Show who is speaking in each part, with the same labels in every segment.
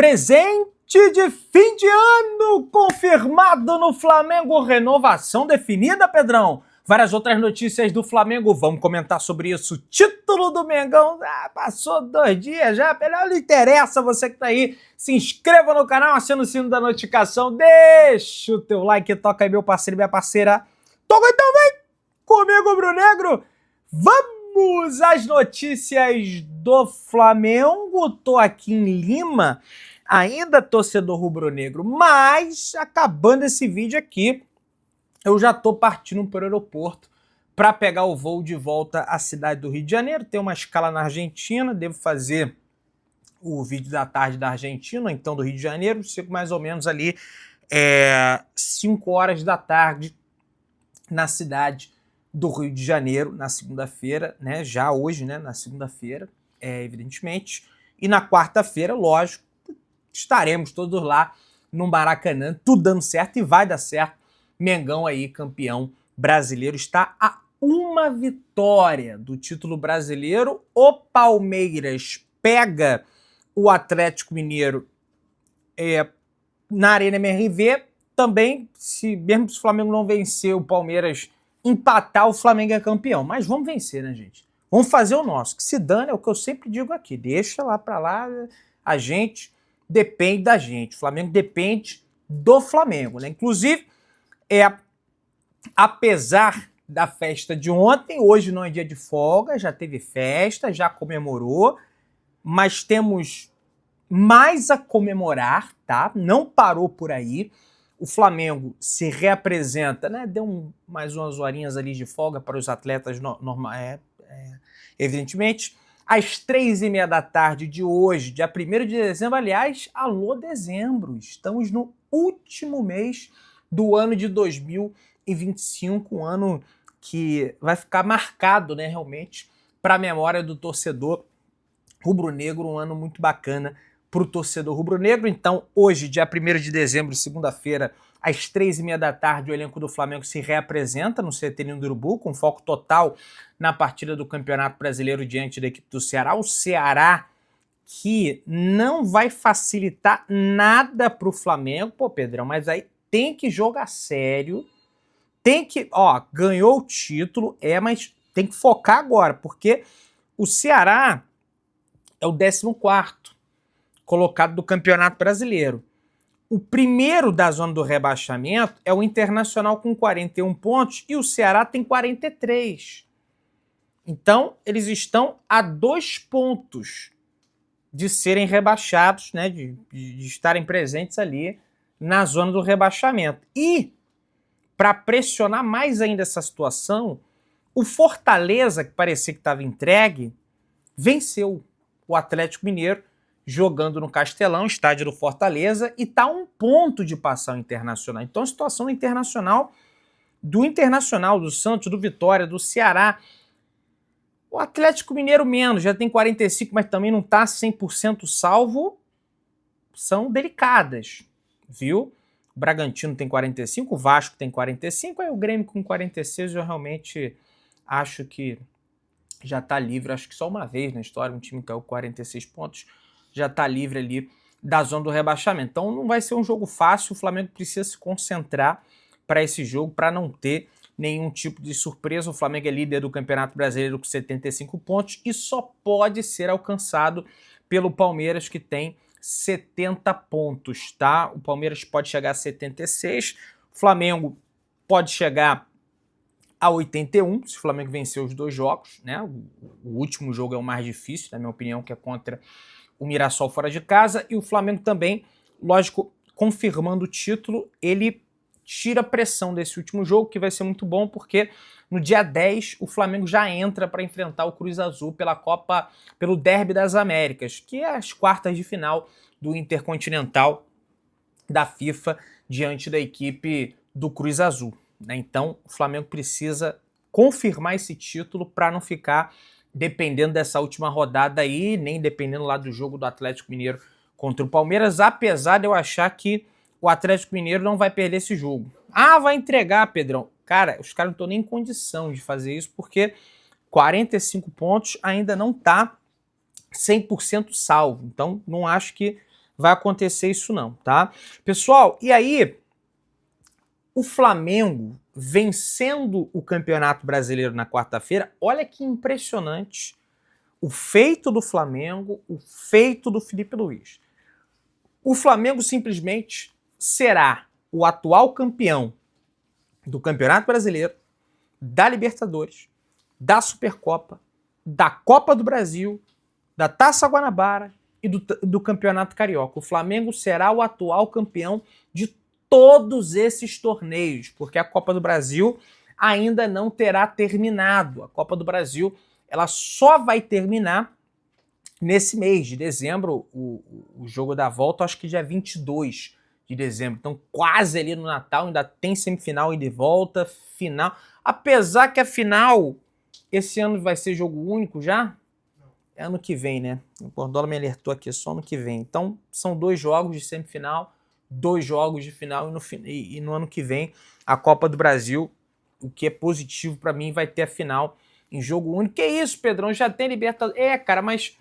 Speaker 1: Presente de fim de ano confirmado no Flamengo. Renovação definida, Pedrão. Várias outras notícias do Flamengo. Vamos comentar sobre isso. Título do Mengão. Passou 2 dias já. Não interessa, você que tá aí. Se inscreva no canal, aciona o sino da notificação. Deixa o teu like. Toca aí, meu parceiro e minha parceira. Toca aí também comigo, Brunegro. Vamos às notícias do Flamengo. Tô aqui em Lima, ainda torcedor rubro-negro, mas acabando esse vídeo aqui, eu já tô partindo para o aeroporto para pegar o voo de volta à cidade do Rio de Janeiro. Tem uma escala na Argentina, devo fazer o vídeo da tarde da Argentina, então do Rio de Janeiro, chego mais ou menos ali 5 horas da tarde na cidade do Rio de Janeiro, na segunda-feira, né? Já hoje, né? Na segunda-feira, evidentemente. E na quarta-feira, lógico, estaremos todos lá no Maracanã, tudo dando certo e vai dar certo. Mengão aí, campeão brasileiro, está a uma vitória do título brasileiro. O Palmeiras pega o Atlético Mineiro na Arena MRV. Também, mesmo se o Flamengo não vencer, o Palmeiras empatar, o Flamengo é campeão. Mas vamos vencer, né, gente? Vamos fazer o nosso. Que se dane, é o que eu sempre digo aqui. Deixa lá pra lá, a gente depende da gente. O Flamengo depende do Flamengo, né? Inclusive, apesar da festa de ontem, hoje não é dia de folga, já teve festa, já comemorou, mas temos mais a comemorar, tá? Não parou por aí. O Flamengo se reapresenta, né? Deu mais umas horinhas ali de folga para os atletas normais, evidentemente. Às 3h30 da tarde de hoje, dia 1º de dezembro, aliás, alô dezembro, estamos no último mês do ano de 2025, um ano que vai ficar marcado, né, realmente, para a memória do torcedor rubro-negro, um ano muito bacana para o torcedor rubro-negro. Então, hoje, dia 1º de dezembro, segunda-feira, às 3h30 da tarde, o elenco do Flamengo se reapresenta no CT Ninho do Urubu, com foco total na partida do Campeonato Brasileiro diante da equipe do Ceará. O Ceará que não vai facilitar nada para o Flamengo. Pô, Pedrão, mas aí tem que jogar sério, tem que... ganhou o título, mas tem que focar agora, porque o Ceará é o 14º colocado do Campeonato Brasileiro. O primeiro da zona do rebaixamento é o Internacional com 41 pontos e o Ceará tem 43. Então, eles estão a 2 pontos de serem rebaixados, né, de estarem presentes ali na zona do rebaixamento. E, para pressionar mais ainda essa situação, o Fortaleza, que parecia que estava entregue, venceu o Atlético Mineiro, jogando no Castelão, estádio do Fortaleza, e está a 1 ponto de passar o Internacional. Então a situação do Internacional, do Santos, do Vitória, do Ceará, o Atlético Mineiro menos, já tem 45, mas também não está 100% salvo, são delicadas, viu? O Bragantino tem 45, o Vasco tem 45, aí o Grêmio com 46, eu realmente acho que já está livre, acho que só uma vez na história um time caiu 46 pontos, já está livre ali da zona do rebaixamento. Então não vai ser um jogo fácil, o Flamengo precisa se concentrar para esse jogo, para não ter nenhum tipo de surpresa. O Flamengo é líder do Campeonato Brasileiro com 75 pontos e só pode ser alcançado pelo Palmeiras, que tem 70 pontos, tá? O Palmeiras pode chegar a 76, o Flamengo pode chegar a 81, se o Flamengo vencer os 2 jogos, né? O último jogo é o mais difícil, na minha opinião, que é contra o Mirassol fora de casa, e o Flamengo também, lógico, confirmando o título, ele tira a pressão desse último jogo, que vai ser muito bom, porque no dia 10 o Flamengo já entra para enfrentar o Cruz Azul pelo Derby das Américas, que é as quartas de final do Intercontinental da FIFA, diante da equipe do Cruz Azul, né? Então o Flamengo precisa confirmar esse título para não ficar dependendo dessa última rodada aí, nem dependendo lá do jogo do Atlético Mineiro contra o Palmeiras, apesar de eu achar que o Atlético Mineiro não vai perder esse jogo. Vai entregar, Pedrão. Cara, os caras não estão nem em condição de fazer isso, porque 45 pontos ainda não está 100% salvo. Então, não acho que vai acontecer isso não, tá? Pessoal, e aí o Flamengo vencendo o Campeonato Brasileiro na quarta-feira, olha que impressionante o feito do Flamengo, o feito do Felipe Luiz. O Flamengo simplesmente será o atual campeão do Campeonato Brasileiro, da Libertadores, da Supercopa, da Copa do Brasil, da Taça Guanabara e do Campeonato Carioca. O Flamengo será o atual campeão de todos esses torneios, porque a Copa do Brasil ainda não terá terminado. A Copa do Brasil ela só vai terminar nesse mês de dezembro, o jogo da volta, acho que dia 22 de dezembro. Então, quase ali no Natal, ainda tem semifinal e de volta, final. Apesar que a final, esse ano vai ser jogo único já? É ano que vem, né? O Bordola me alertou aqui, só ano que vem. Então, são 2 jogos de semifinal, 2 jogos de final e no ano que vem a Copa do Brasil, o que é positivo para mim, vai ter a final em jogo único. Que isso, Pedrão? Já tem Libertadores. Cara, mas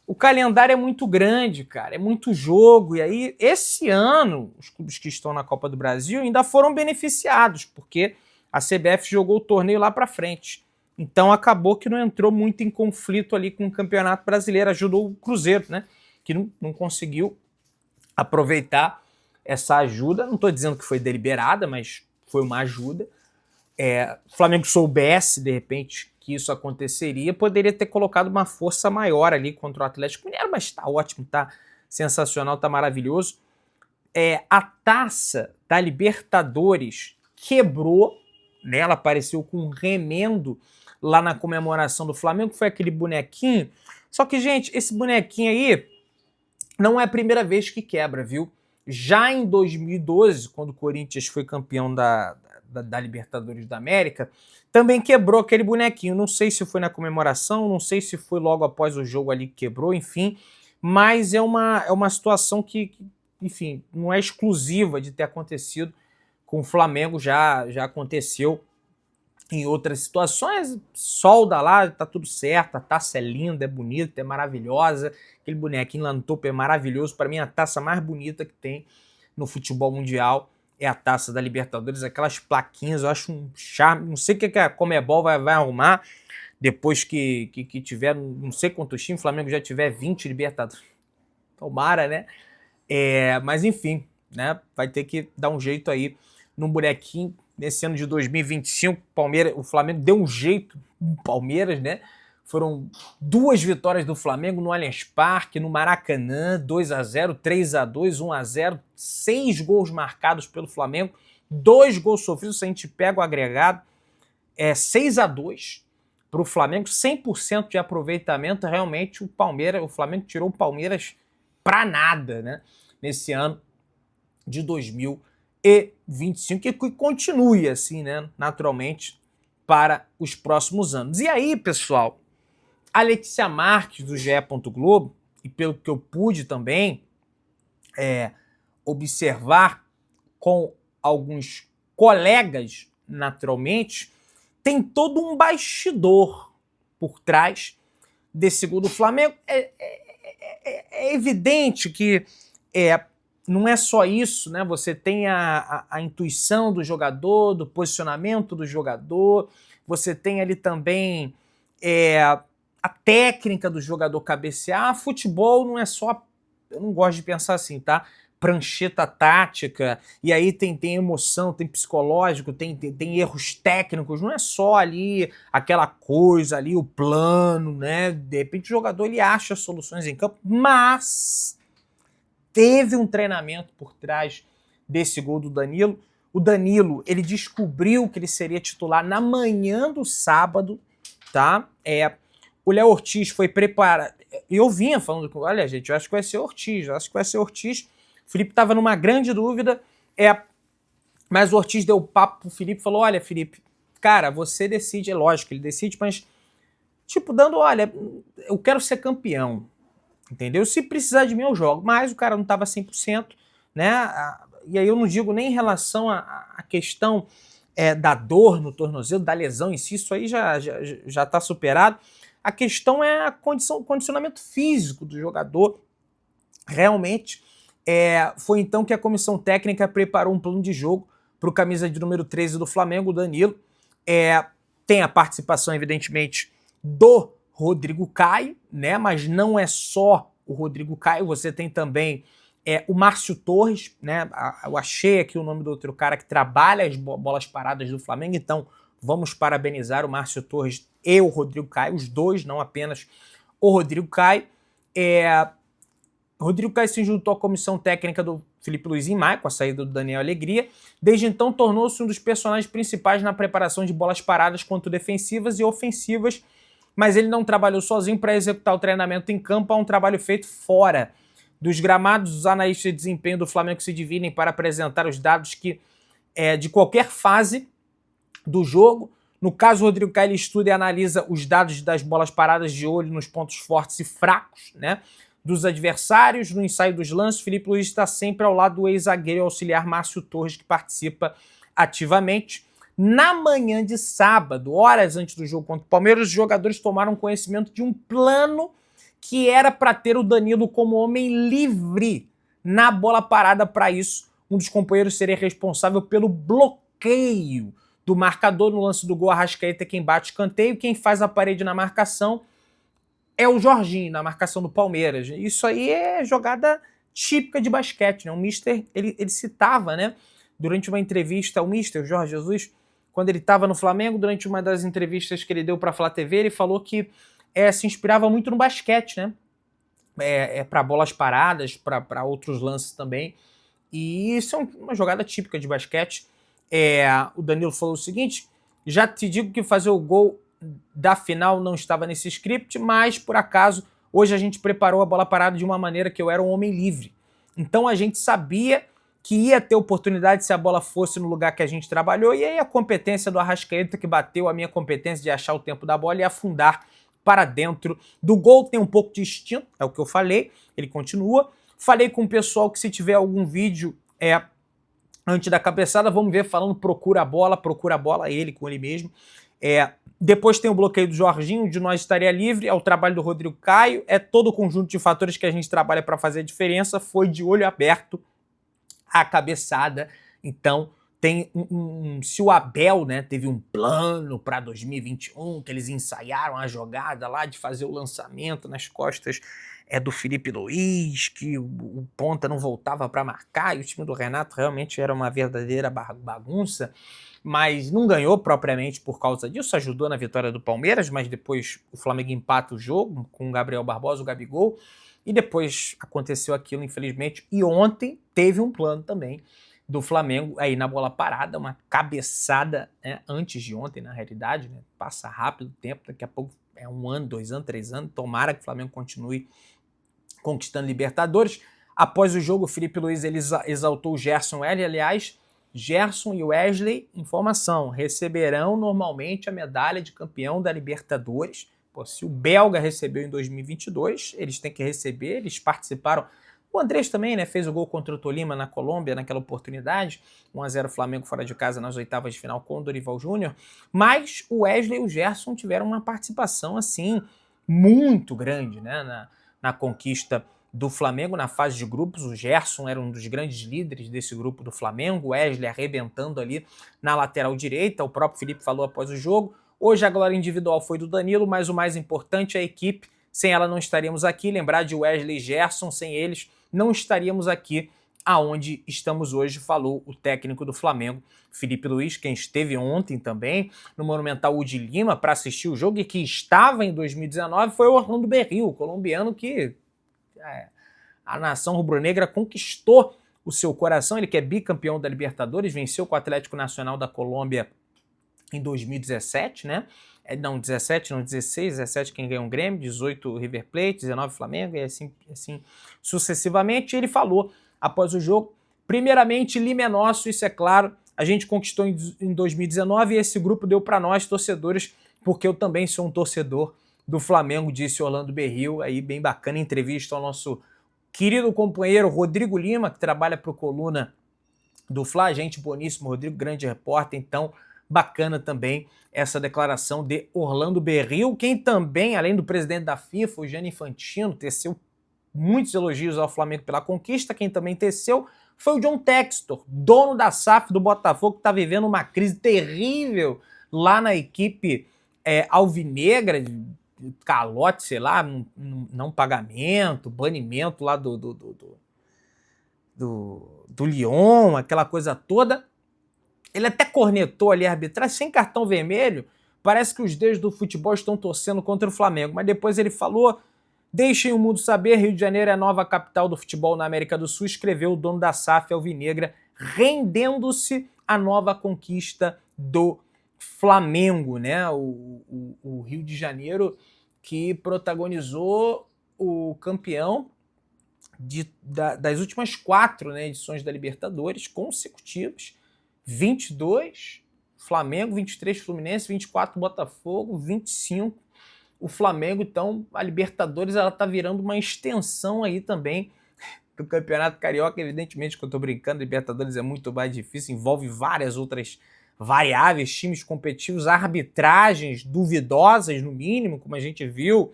Speaker 1: o calendário é muito grande, cara. É muito jogo. E aí, esse ano, os clubes que estão na Copa do Brasil ainda foram beneficiados, porque a CBF jogou o torneio lá para frente. Então acabou que não entrou muito em conflito ali com o Campeonato Brasileiro. Ajudou o Cruzeiro, né? Que não conseguiu aproveitar essa ajuda. Não estou dizendo que foi deliberada, mas foi uma ajuda. O Flamengo soubesse, de repente, que isso aconteceria, poderia ter colocado uma força maior ali contra o Atlético Mineiro, mas tá ótimo, tá sensacional, tá maravilhoso. A taça da Libertadores quebrou, né? Ela apareceu com um remendo lá na comemoração do Flamengo, foi aquele bonequinho. Só que, gente, esse bonequinho aí não é a primeira vez que quebra, viu? Já em 2012, quando o Corinthians foi campeão da Libertadores da América, também quebrou aquele bonequinho. Não sei se foi na comemoração, não sei se foi logo após o jogo ali que quebrou, enfim. Mas é uma situação que, enfim, não é exclusiva de ter acontecido com o Flamengo, já aconteceu em outras situações. Solda lá, tá tudo certo, a taça é linda, é bonita, é maravilhosa. Aquele bonequinho lá no topo é maravilhoso. Para mim, a taça mais bonita que tem no futebol mundial é a taça da Libertadores, aquelas plaquinhas, eu acho um charme. Não sei o que a Conmebol vai arrumar depois que tiver, não sei quantos times, o Flamengo já tiver 20 Libertadores. Tomara, né? Mas enfim, né? Vai ter que dar um jeito aí num bonequinho. Nesse ano de 2025, o Flamengo deu um jeito no Palmeiras, né? Foram 2 vitórias do Flamengo no Allianz Parque, no Maracanã, 2-0, 3-2, 1-0, 6 gols marcados pelo Flamengo, 2 gols sofridos, se a gente pega o agregado, 6-2 para o Flamengo, 100% de aproveitamento. Realmente o Flamengo tirou o Palmeiras para nada, né? Nesse ano de 2025, e que continue assim, né? Naturalmente, para os próximos anos. E aí, pessoal, a Letícia Marques, do GE. Globo, e pelo que eu pude também observar com alguns colegas, naturalmente, tem todo um bastidor por trás desse gol do Flamengo. É evidente que não é só isso, né? Você tem a intuição do jogador, do posicionamento do jogador, você tem ali também a técnica do jogador cabecear. Futebol não é só, eu não gosto de pensar assim, tá? Prancheta tática, e aí tem emoção, tem psicológico, tem erros técnicos, não é só ali aquela coisa ali, o plano, né? De repente o jogador ele acha soluções em campo, mas teve um treinamento por trás desse gol do Danilo. O Danilo, ele descobriu que ele seria titular na manhã do sábado, tá? O Léo Ortiz foi preparado. Eu vinha falando com, olha, gente, eu acho que vai ser Ortiz, O Felipe estava numa grande dúvida, mas o Ortiz deu papo pro Felipe, falou, olha, Felipe, cara, você decide, é lógico, ele decide, mas tipo, dando, olha, eu quero ser campeão, entendeu? Se precisar de mim, eu jogo, mas o cara não estava 100%, né? E aí eu não digo nem em relação à questão da dor no tornozelo, da lesão em si, isso aí já está superado. A questão é o condicionamento físico do jogador. Realmente Foi então que a comissão técnica preparou um plano de jogo para o camisa de número 13 do Flamengo, Danilo. Tem a participação, evidentemente, do Rodrigo Caio, né? Mas não é só o Rodrigo Caio, você tem também o Márcio Torres, né? Eu achei aqui o nome do outro cara que trabalha as bolas paradas do Flamengo, então vamos parabenizar o Márcio Torres e o Rodrigo Caio, os dois, não apenas o Rodrigo Caio. Rodrigo Caio se juntou à comissão técnica do Felipe Luiz em maio, com a saída do Daniel Alegria. Desde então, tornou-se um dos personagens principais na preparação de bolas paradas, quanto defensivas e ofensivas, mas ele não trabalhou sozinho para executar o treinamento em campo, é um trabalho feito fora dos gramados. Os analistas de desempenho do Flamengo se dividem para apresentar os dados de qualquer fase do jogo. No caso, o Rodrigo Caio estuda e analisa os dados das bolas paradas de olho nos pontos fortes e fracos, né, dos adversários. No ensaio dos lances, Felipe Luiz está sempre ao lado do ex-zagueiro auxiliar Márcio Torres, que participa ativamente. Na manhã de sábado, horas antes do jogo contra o Palmeiras, os jogadores tomaram conhecimento de um plano que era para ter o Danilo como homem livre na bola parada. Para isso, um dos companheiros seria responsável pelo bloqueio do marcador. No lance do gol, Arrascaeta quem bate escanteio, quem faz a parede na marcação é o Jorginho, na marcação do Palmeiras. Isso aí é jogada típica de basquete, né? O Mister, ele citava, né, durante uma entrevista, o Mister, o Jorge Jesus, quando ele estava no Flamengo, durante uma das entrevistas que ele deu para a Flá TV, ele falou que se inspirava muito no basquete, né? Para bolas paradas, para outros lances também. E isso é uma jogada típica de basquete. O Danilo falou o seguinte: já te digo que fazer o gol da final não estava nesse script, mas por acaso hoje a gente preparou a bola parada de uma maneira que eu era um homem livre. Então a gente sabia que ia ter oportunidade se a bola fosse no lugar que a gente trabalhou, e aí a competência do Arrascaeta que bateu a minha competência de achar o tempo da bola e afundar para dentro do gol. Tem um pouco de instinto, é o que eu falei. Ele continua. Falei com o pessoal que se tiver algum vídeo antes da cabeçada, vamos ver falando procura a bola, ele com ele mesmo. Depois tem o bloqueio do Jorginho, de nós estaria livre, é o trabalho do Rodrigo Caio, é todo o conjunto de fatores que a gente trabalha para fazer a diferença. Foi de olho aberto a cabeçada. Então tem se o Abel, né, teve um plano para 2021, que eles ensaiaram a jogada lá de fazer o lançamento nas costas do Felipe Luiz, que o ponta não voltava para marcar, e o time do Renato realmente era uma verdadeira bagunça, mas não ganhou propriamente por causa disso, ajudou na vitória do Palmeiras, mas depois o Flamengo empata o jogo com o Gabriel Barbosa, o Gabigol, e depois aconteceu aquilo, infelizmente. E ontem teve um plano também do Flamengo aí na bola parada, uma cabeçada, né, antes de ontem, na realidade, né, passa rápido o tempo, daqui a pouco é 1 ano, 2 anos, 3 anos, tomara que o Flamengo continue conquistando Libertadores. Após o jogo, o Felipe Luiz ele exaltou o Gerson L. Aliás, Gerson e Wesley, informação, receberão normalmente a medalha de campeão da Libertadores. Pô, se o belga recebeu em 2022, eles têm que receber, eles participaram. O Andrés também, né, fez o gol contra o Tolima na Colômbia naquela oportunidade, 1-0 Flamengo fora de casa nas oitavas de final com o Dorival Júnior, mas o Wesley e o Gerson tiveram uma participação assim muito grande, né, na conquista do Flamengo na fase de grupos. O Gerson era um dos grandes líderes desse grupo do Flamengo, o Wesley arrebentando ali na lateral direita, o próprio Felipe falou após o jogo. Hoje a glória individual foi do Danilo, mas o mais importante é a equipe. Sem ela não estaríamos aqui. Lembrar de Wesley e Gerson, sem eles não estaríamos aqui aonde estamos hoje, falou o técnico do Flamengo, Felipe Luiz, quem esteve ontem também no Monumental Udi Lima para assistir o jogo e que estava em 2019 foi o Orlando Berrío, o colombiano que a nação rubro-negra conquistou o seu coração. Ele que é bicampeão da Libertadores, venceu com o Atlético Nacional da Colômbia em 2017, né? Não, 17, não, 16, 17 quem ganhou o Grêmio, 18 River Plate, 19 Flamengo, e assim sucessivamente. Ele falou após o jogo: primeiramente, Lima é nosso, isso é claro, a gente conquistou em 2019 e esse grupo deu para nós, torcedores, porque eu também sou um torcedor do Flamengo, disse Orlando Berrío. Aí bem bacana, entrevista ao nosso querido companheiro Rodrigo Lima, que trabalha para o Coluna do Fla, gente boníssimo, Rodrigo, grande repórter. Então bacana também essa declaração de Orlando Berrío, quem também, além do presidente da FIFA, o Gianni Infantino, teceu muitos elogios ao Flamengo pela conquista. Quem também teceu foi o John Textor, dono da SAF do Botafogo, que está vivendo uma crise terrível lá na equipe alvinegra, de calote, sei lá, não pagamento, banimento lá do Lyon, aquela coisa toda. Ele até cornetou ali a arbitragem sem cartão vermelho. Parece que os deuses do futebol estão torcendo contra o Flamengo. Mas depois ele falou: deixem o mundo saber, Rio de Janeiro é a nova capital do futebol na América do Sul, escreveu o dono da SAF alvinegra, rendendo-se à nova conquista do Flamengo, né? O Rio de Janeiro que protagonizou o campeão das últimas 4, né, edições da Libertadores consecutivas. 22 Flamengo, 23 Fluminense, 24 Botafogo, 25 o Flamengo. Então a Libertadores ela tá virando uma extensão aí também do Campeonato Carioca. Evidentemente que eu tô brincando, Libertadores é muito mais difícil, envolve várias outras variáveis, times competitivos, arbitragens duvidosas no mínimo, como a gente viu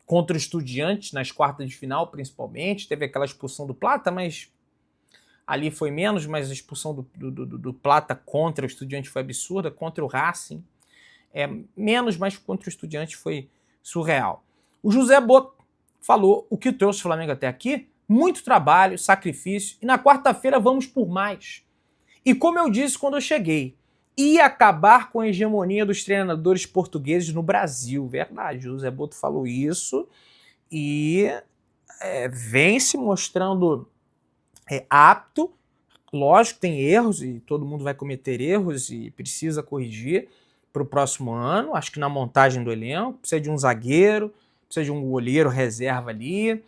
Speaker 1: contra o Estudiantes nas quartas de final, principalmente. Teve aquela expulsão do Plata, mas ali foi menos, mas a expulsão do Plata contra o Estudiantes foi absurda, contra o Racing menos, mas contra o Estudiantes foi surreal. O José Boto falou o que trouxe o Flamengo até aqui: muito trabalho, sacrifício, e na quarta-feira vamos por mais. E como eu disse quando eu cheguei, ia acabar com a hegemonia dos treinadores portugueses no Brasil. Verdade, o José Boto falou isso e vem se mostrando apto. Lógico, tem erros e todo mundo vai cometer erros e precisa corrigir para o próximo ano. Acho que na montagem do elenco precisa de um zagueiro, precisa de um goleiro reserva ali,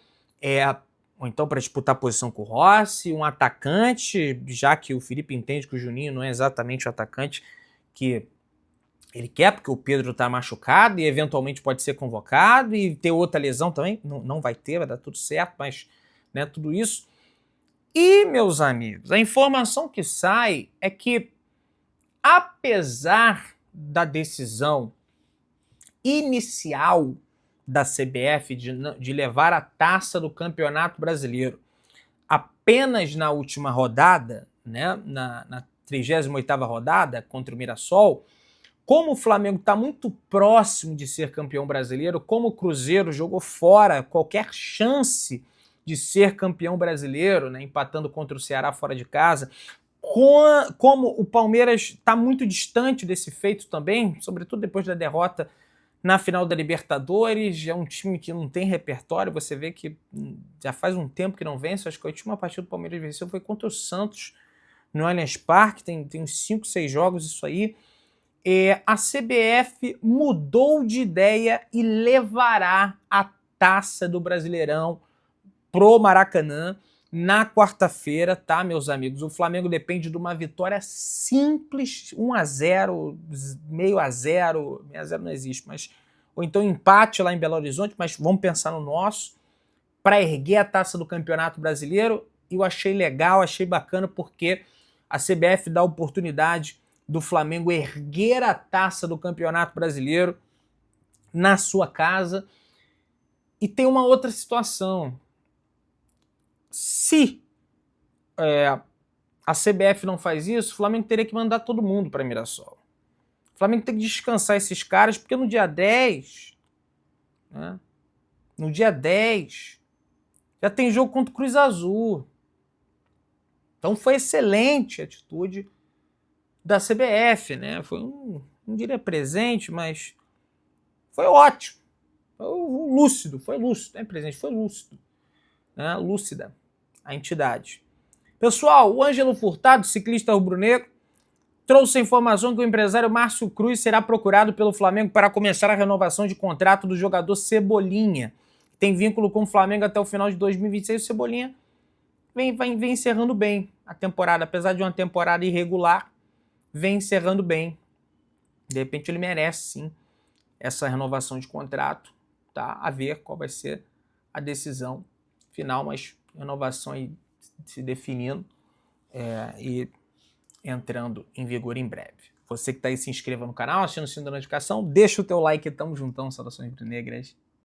Speaker 1: ou então para disputar a posição com o Rossi, um atacante, já que o Felipe entende que o Juninho não é exatamente o atacante que ele quer, porque o Pedro está machucado e eventualmente pode ser convocado e ter outra lesão também. Não vai ter, vai dar tudo certo, mas né, tudo isso. E, meus amigos, a informação que sai é que, apesar da decisão inicial da CBF de levar a taça do Campeonato Brasileiro apenas na última rodada, né, na 38ª rodada contra o Mirassol, como o Flamengo está muito próximo de ser campeão brasileiro, como o Cruzeiro jogou fora qualquer chance de ser campeão brasileiro, né, empatando contra o Ceará fora de casa, como o Palmeiras está muito distante desse feito também, sobretudo depois da derrota na final da Libertadores, é um time que não tem repertório. Você vê que já faz um tempo que não vence. Acho que a última partida do Palmeiras venceu foi contra o Santos no Allianz Parque, tem uns 5, 6 jogos isso aí. A CBF mudou de ideia e levará a taça do Brasileirão pro Maracanã na quarta-feira, tá, meus amigos? O Flamengo depende de uma vitória simples, 1-0, meio a 0, meio a 0 não existe, mas ou então empate lá em Belo Horizonte, mas vamos pensar no nosso, para erguer a taça do Campeonato Brasileiro. Eu achei legal, achei bacana, porque a CBF dá a oportunidade do Flamengo erguer a taça do Campeonato Brasileiro na sua casa. E tem uma outra situação. Se a CBF não faz isso, o Flamengo teria que mandar todo mundo para Mirassol. O Flamengo tem que descansar esses caras, porque no dia 10, né, no dia 10, já tem jogo contra o Cruz Azul. Então foi excelente a atitude da CBF, né? Foi não diria presente, mas foi ótimo. Foi lúcido, não é presente, foi lúcido. Né? Lúcida a entidade. Pessoal, o Ângelo Furtado, ciclista rubro-negro, trouxe a informação que o empresário Márcio Cruz será procurado pelo Flamengo para começar a renovação de contrato do jogador Cebolinha. Tem vínculo com o Flamengo até o final de 2026. O Cebolinha vem encerrando bem a temporada, apesar de uma temporada irregular, vem encerrando bem. De repente ele merece sim essa renovação de contrato, tá? A ver qual vai ser a decisão final, mas renovação aí se definindo e entrando em vigor em breve. Você que tá aí, se inscreva no canal, ativa o sininho da notificação, deixa o teu like, tamo juntão, saudações rubro-negras.